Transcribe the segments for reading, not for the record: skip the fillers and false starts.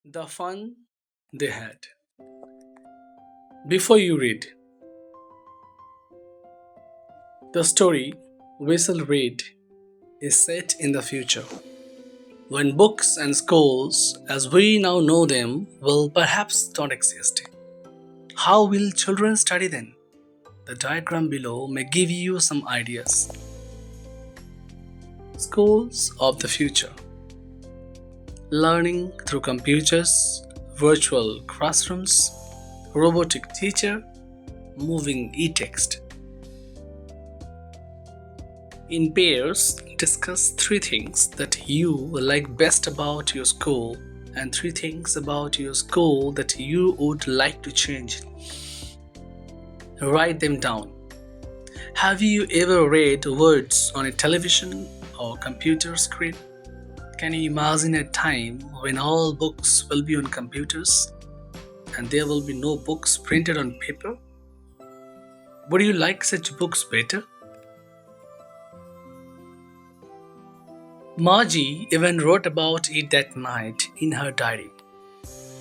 The fun they had. Before you read, the story we shall read is set in the future, when books and schools, as we now know them, will perhaps not exist. How will children study then? The diagram below may give you some ideas. Schools of the future. Learning through computers, virtual classrooms, robotic teacher, moving e-text. In pairs, discuss three things that you like best about your school and three things about your school that you would like to change. Write them down. Have you ever read words on a television or computer screen? Can you imagine a time when all books will be on computers and there will be no books printed on paper? Would you like such books better? Margie even wrote about it that night in her diary.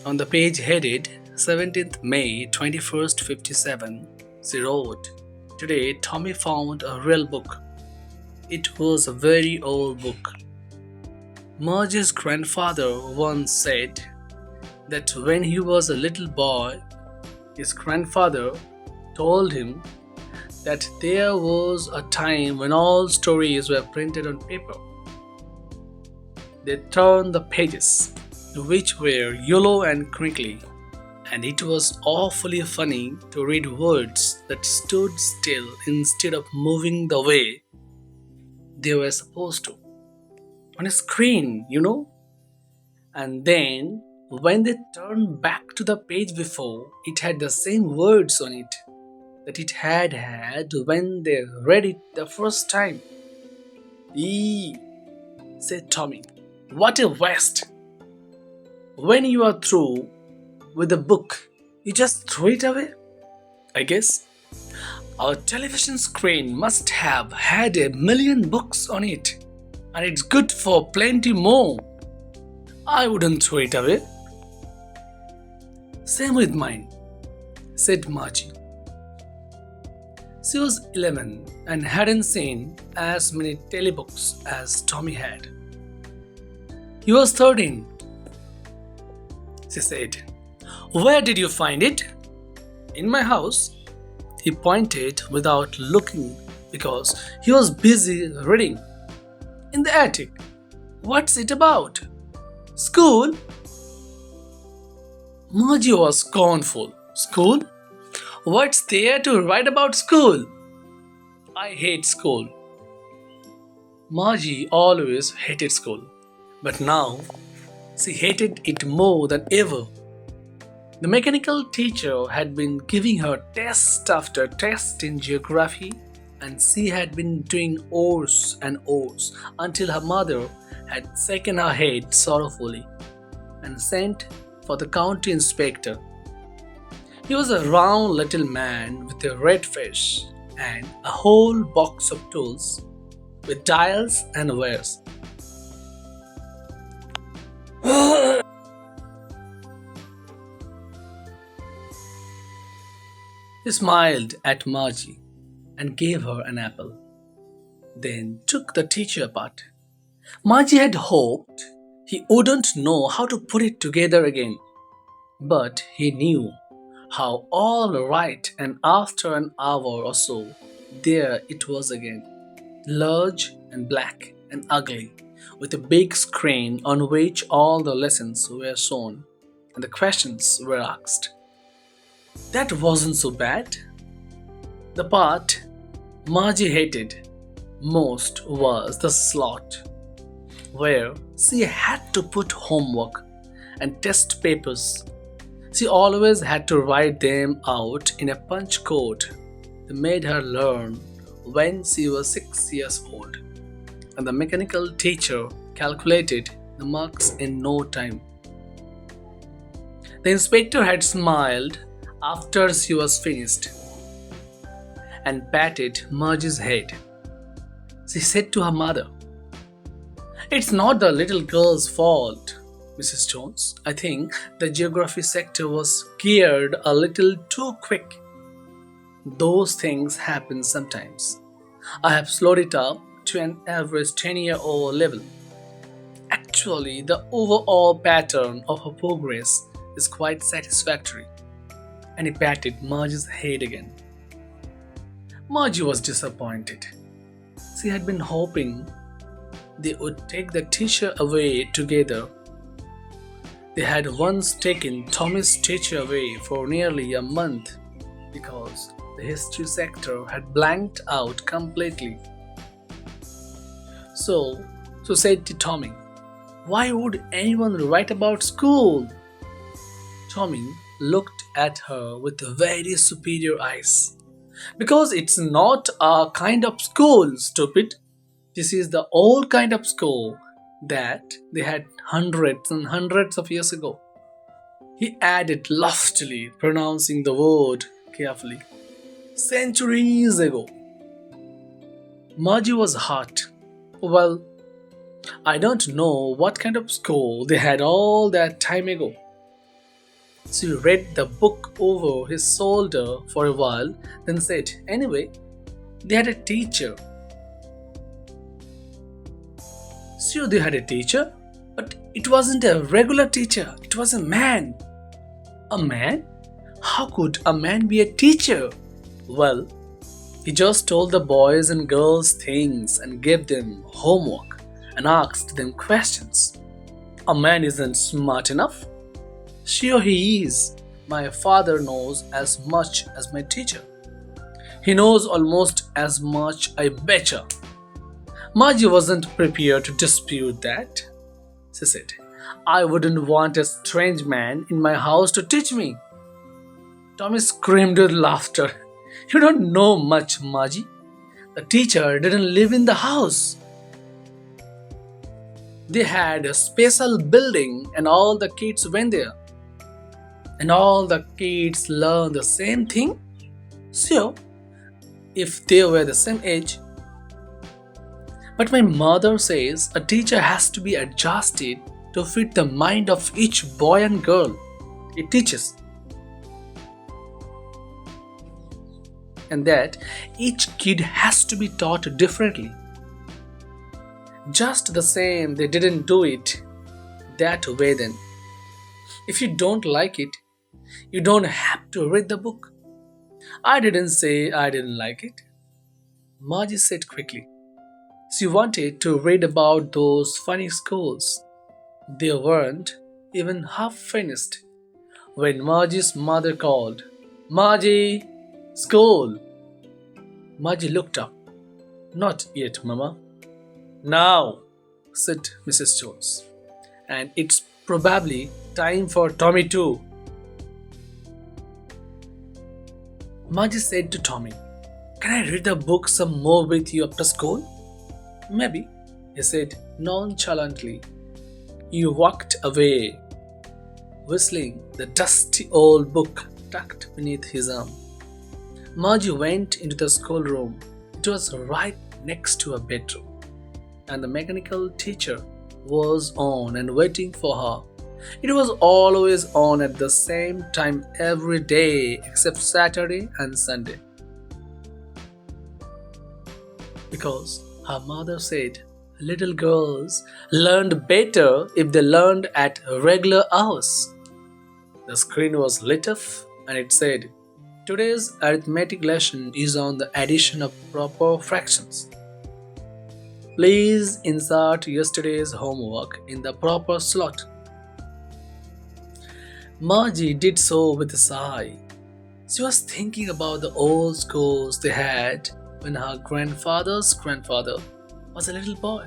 On the page headed 17th May 21st 57, she wrote, "Today Tommy found a real book. It was a very old book." Margie's grandfather once said that when he was a little boy, his grandfather told him that there was a time when all stories were printed on paper. They turned the pages, which were yellow and crinkly, and it was awfully funny to read words that stood still instead of moving the way they were supposed to. On a screen, And then, when they turned back to the page before, it had the same words on it that it had had when they read it the first time. "Eee," said Tommy. "What a waste! When you are through with the book, you just throw it away." I guess our television screen must have had 1,000,000 books on it, and it's good for plenty more. I wouldn't throw it away. "Same with mine," said Margie. She was 11 and hadn't seen as many telebooks as Tommy had. "He was 13, she said. "Where did you find it?" "In my house." He pointed without looking because he was busy reading. "In the attic." "What's it about?" "School." Margie was scornful. "School? What's there to write about school?" "I hate school." Margie always hated school, but now she hated it more than ever. The mechanical teacher had been giving her test after test in geography, and she had been doing oars and oars until her mother had shaken her head sorrowfully and sent for the county inspector. He was a round little man with a red face and a whole box of tools with dials and wires. He smiled at Margie and gave her an apple, then took the teacher apart. Margie had hoped he wouldn't know how to put it together again, but he knew how all right, and after an hour or so, there it was again, large and black and ugly, with a big screen on which all the lessons were shown and the questions were asked. That wasn't so bad. The part Margie hated most was the slot where she had to put homework and test papers. She always had to write them out in a punch code. They made her learn when she was 6 years old, and the mechanical teacher calculated the marks in no time. The inspector had smiled after she was finished and patted Margie's head. She said to her mother, "It's not the little girl's fault. Mrs. Jones. I think the geography sector was geared a little too quick. Those things happen sometimes. I have slowed it up to an average 10-year-old level. Actually, the overall pattern of her progress is quite satisfactory. And he patted Marge's head again. Margie was disappointed. She had been hoping they would take the teacher away together. They had once taken Tommy's teacher away for nearly a month because the history sector had blanked out completely. So, so said to Tommy, "Why would anyone write about school?" Tommy looked at her with very superior eyes. "Because it's not a kind of school, stupid. This is the old kind of school that they had hundreds and hundreds of years ago." He added loftily, pronouncing the word carefully. "Centuries ago." Margie was hurt. "Well, I don't know what kind of school they had all that time ago." She read the book over his shoulder for a while, then said, "Anyway, they had a teacher." "Sure, they had a teacher, but it wasn't a regular teacher, it was a man." "A man? How could a man be a teacher?" "Well, he just told the boys and girls things and gave them homework and asked them questions. A man isn't smart enough." "Sure he is. My father knows as much as my teacher. He knows almost as much, I betcha." Margie wasn't prepared to dispute that. She said, "I wouldn't want a strange man in my house to teach me." Tommy screamed with laughter. "You don't know much, Margie. The teacher didn't live in the house. They had a special building and all the kids went there. And all the kids learned the same thing? So, if they were the same age. But my mother says a teacher has to be adjusted to fit the mind of each boy and girl it teaches. And that each kid has to be taught differently. Just the same, they didn't do it that way then. If you don't like it, you don't have to read the book." "I didn't say I didn't like it," Margie said quickly. She wanted to read about those funny schools. They weren't even half finished when Margie's mother called, "Margie, school." Margie looked up. "Not yet, Mama." "Now," said Mrs. Jones. "And it's probably time for Tommy too." Margie said to Tommy, "Can I read the book some more with you after school?" "Maybe," he said nonchalantly. He walked away, whistling the dusty old book tucked beneath his arm. Margie went into the schoolroom. It was right next to her bedroom, and the mechanical teacher was on and waiting for her. It was always on at the same time every day except Saturday and Sunday. Because her mother said little girls learned better if they learned at regular hours. The screen was lit up and it said, "Today's arithmetic lesson is on the addition of proper fractions. Please insert yesterday's homework in the proper slot." Margie did so with a sigh. She was thinking about the old schools they had when her grandfather's grandfather was a little boy.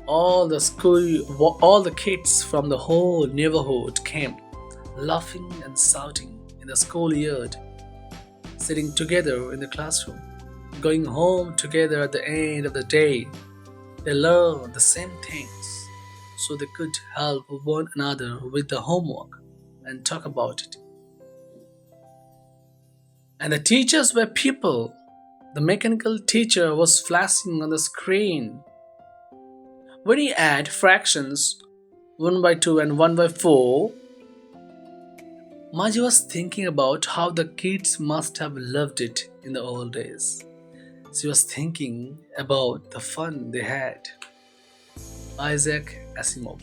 All the kids from the whole neighborhood came, laughing and shouting in the schoolyard, sitting together in the classroom, going home together at the end of the day. They learned the same things, so they could help one another with the homework and talk about it. And the teachers were people. The mechanical teacher was flashing on the screen. When you add fractions, 1 by 2 and 1 by 4, Margie was thinking about how the kids must have loved it in the old days. She was thinking about the fun they had. Isaac Asimov.